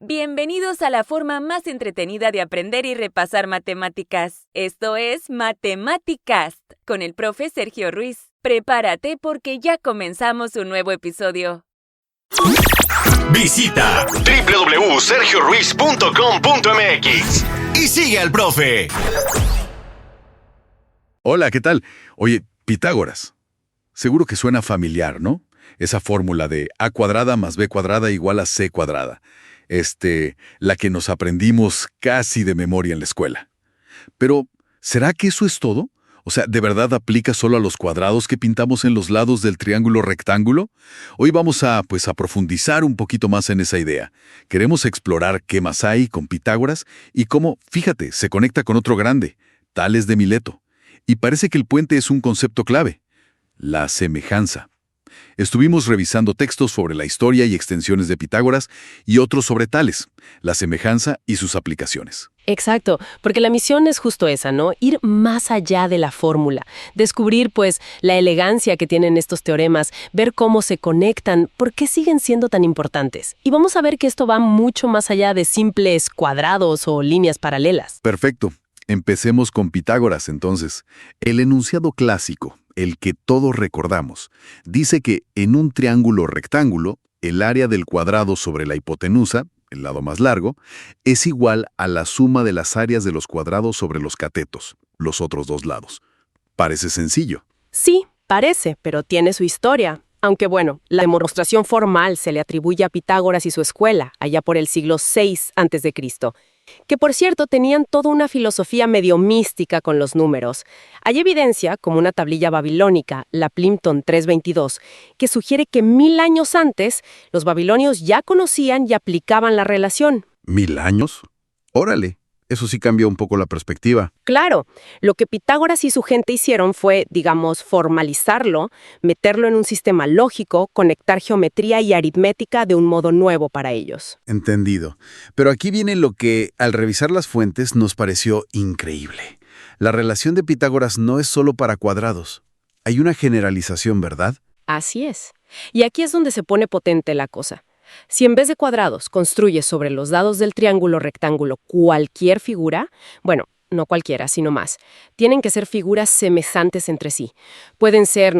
Bienvenidos a la forma más entretenida de aprender y repasar matemáticas. Esto es Matematicast, con el profe Sergio Ruiz. Prepárate porque ya comenzamos un nuevo episodio. Visita www.sergioruiz.com.mx y sigue al profe. Hola, ¿qué tal? Oye, Pitágoras. Seguro que suena familiar, ¿no? Esa fórmula de a cuadrada más b cuadrada igual a c cuadrada. La que nos aprendimos casi de memoria en la escuela. Pero, ¿será que eso es todo? O sea, ¿de verdad aplica solo a los cuadrados que pintamos en los lados del triángulo rectángulo? Hoy vamos a profundizar un poquito más en esa idea. Queremos explorar qué más hay con Pitágoras y cómo, fíjate, se conecta con otro grande, Tales de Mileto. Y parece que el puente es un concepto clave, la semejanza. Estuvimos revisando textos sobre la historia y extensiones de Pitágoras y otros sobre Tales, la semejanza y sus aplicaciones. Exacto, porque la misión es justo esa, ¿no? Ir más allá de la fórmula, descubrir, la elegancia que tienen estos teoremas, ver cómo se conectan, por qué siguen siendo tan importantes. Y vamos a ver que esto va mucho más allá de simples cuadrados o líneas paralelas. Perfecto. Empecemos con Pitágoras, entonces. El enunciado clásico, el que todos recordamos, dice que en un triángulo rectángulo, el área del cuadrado sobre la hipotenusa, el lado más largo, es igual a la suma de las áreas de los cuadrados sobre los catetos, los otros dos lados. Parece sencillo. Sí, parece, pero tiene su historia. Aunque la demostración formal se le atribuye a Pitágoras y su escuela, allá por el siglo VI a.C., que por cierto tenían toda una filosofía medio mística con los números. Hay evidencia, como una tablilla babilónica, la Plimpton 322, que sugiere que 1000 años antes los babilonios ya conocían y aplicaban la relación. ¿1000 años? Órale, eso sí cambia un poco la perspectiva. Claro, lo que Pitágoras y su gente hicieron fue, formalizarlo, meterlo en un sistema lógico, conectar geometría y aritmética de un modo nuevo para ellos. Entendido. Pero aquí viene lo que, al revisar las fuentes, nos pareció increíble. La relación de Pitágoras no es solo para cuadrados. Hay una generalización, ¿verdad? Así es. Y aquí es donde se pone potente la cosa. Si en vez de cuadrados construyes sobre los lados del triángulo rectángulo cualquier figura, no cualquiera, sino más, tienen que ser figuras semejantes entre sí. Pueden ser,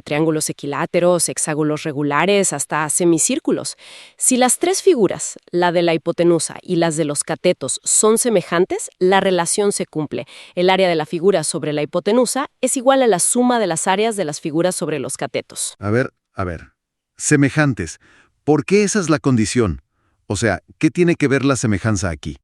triángulos equiláteros, hexágonos regulares, hasta semicírculos. Si las tres figuras, la de la hipotenusa y las de los catetos, son semejantes, la relación se cumple. El área de la figura sobre la hipotenusa es igual a la suma de las áreas de las figuras sobre los catetos. A ver. Semejantes. ¿Por qué esa es la condición? O sea, ¿qué tiene que ver la semejanza aquí?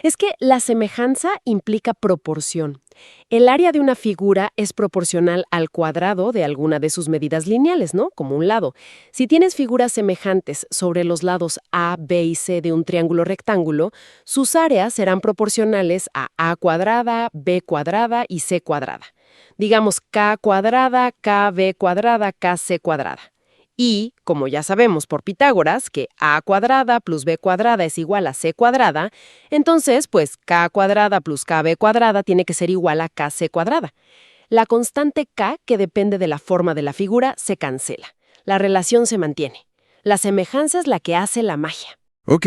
Es que la semejanza implica proporción. El área de una figura es proporcional al cuadrado de alguna de sus medidas lineales, ¿no? Como un lado. Si tienes figuras semejantes sobre los lados A, B y C de un triángulo rectángulo, sus áreas serán proporcionales a cuadrada, B cuadrada y C cuadrada. Digamos K cuadrada, KB cuadrada, KC cuadrada. Y, como ya sabemos por Pitágoras, que a cuadrada plus b cuadrada es igual a c cuadrada, entonces, k cuadrada plus kb cuadrada tiene que ser igual a kc cuadrada. La constante k, que depende de la forma de la figura, se cancela. La relación se mantiene. La semejanza es la que hace la magia. Ok,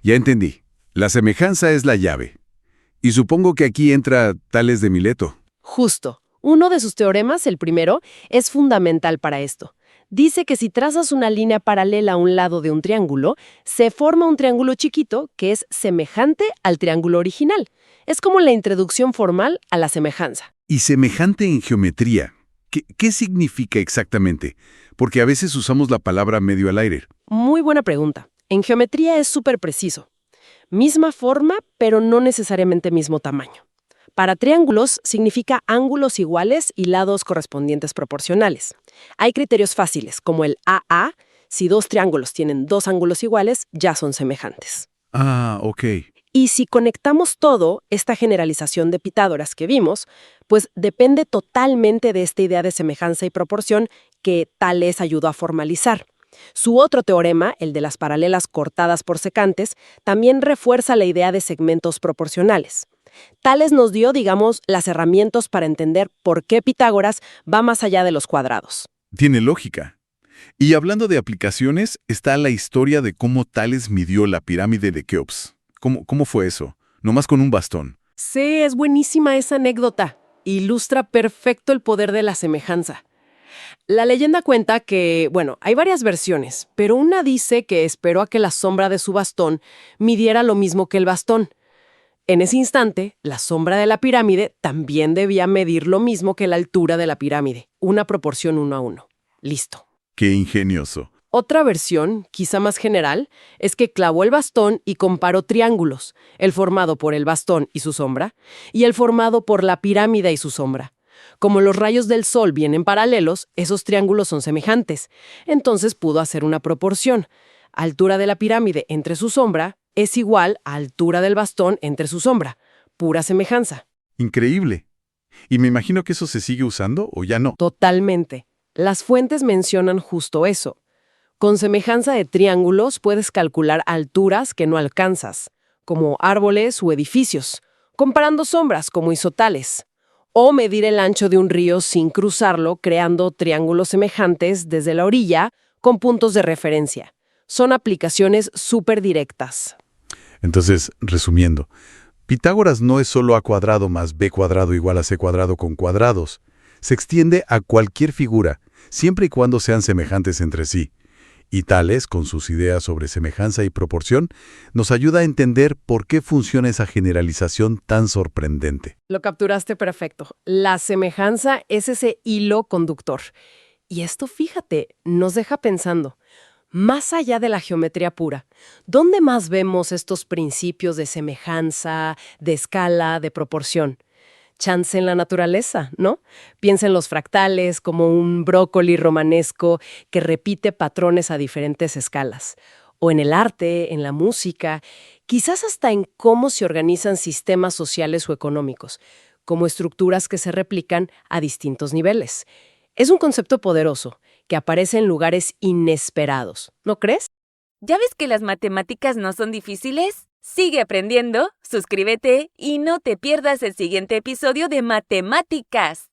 ya entendí. La semejanza es la llave. Y supongo que aquí entra Tales de Mileto. Justo. Uno de sus teoremas, el primero, es fundamental para esto. Dice que si trazas una línea paralela a un lado de un triángulo, se forma un triángulo chiquito que es semejante al triángulo original. Es como la introducción formal a la semejanza. ¿Y semejante en geometría? ¿Qué significa exactamente? Porque a veces usamos la palabra medio al aire. Muy buena pregunta. En geometría es súper preciso. Misma forma, pero no necesariamente mismo tamaño. Para triángulos significa ángulos iguales y lados correspondientes proporcionales. Hay criterios fáciles, como el AA. Si dos triángulos tienen dos ángulos iguales, ya son semejantes. Ok. Y si conectamos todo, esta generalización de Pitágoras que vimos, depende totalmente de esta idea de semejanza y proporción que Tales ayudó a formalizar. Su otro teorema, el de las paralelas cortadas por secantes, también refuerza la idea de segmentos proporcionales. Tales nos dio, las herramientas para entender por qué Pitágoras va más allá de los cuadrados. Tiene lógica. Y hablando de aplicaciones, está la historia de cómo Tales midió la pirámide de Keops. ¿Cómo fue eso? Nomás con un bastón. Sí, es buenísima esa anécdota. Ilustra perfecto el poder de la semejanza. La leyenda cuenta que, hay varias versiones, pero una dice que esperó a que la sombra de su bastón midiera lo mismo que el bastón. En ese instante, la sombra de la pirámide también debía medir lo mismo que la altura de la pirámide, una proporción 1:1. Listo. ¡Qué ingenioso! Otra versión, quizá más general, es que clavó el bastón y comparó triángulos, el formado por el bastón y su sombra, y el formado por la pirámide y su sombra. Como los rayos del sol vienen paralelos, esos triángulos son semejantes. Entonces pudo hacer una proporción. Altura de la pirámide entre su sombra es igual a altura del bastón entre su sombra. Pura semejanza. Increíble. Y me imagino que eso se sigue usando o ya no. Totalmente. Las fuentes mencionan justo eso. Con semejanza de triángulos puedes calcular alturas que no alcanzas, como árboles o edificios, comparando sombras como hizo Tales. O medir el ancho de un río sin cruzarlo, creando triángulos semejantes desde la orilla con puntos de referencia. Son aplicaciones súper directas. Entonces, resumiendo, Pitágoras no es solo a cuadrado más b cuadrado igual a c cuadrado con cuadrados. Se extiende a cualquier figura, siempre y cuando sean semejantes entre sí. Y Tales, con sus ideas sobre semejanza y proporción, nos ayuda a entender por qué funciona esa generalización tan sorprendente. Lo capturaste perfecto. La semejanza es ese hilo conductor. Y esto, fíjate, nos deja pensando. Más allá de la geometría pura, ¿dónde más vemos estos principios de semejanza, de escala, de proporción? Chance en la naturaleza, ¿no? Piensa en los fractales como un brócoli romanesco que repite patrones a diferentes escalas. O en el arte, en la música, quizás hasta en cómo se organizan sistemas sociales o económicos, como estructuras que se replican a distintos niveles. Es un concepto poderoso que aparece en lugares inesperados, ¿no crees? ¿Ya ves que las matemáticas no son difíciles? Sigue aprendiendo, suscríbete y no te pierdas el siguiente episodio de Matemáticas.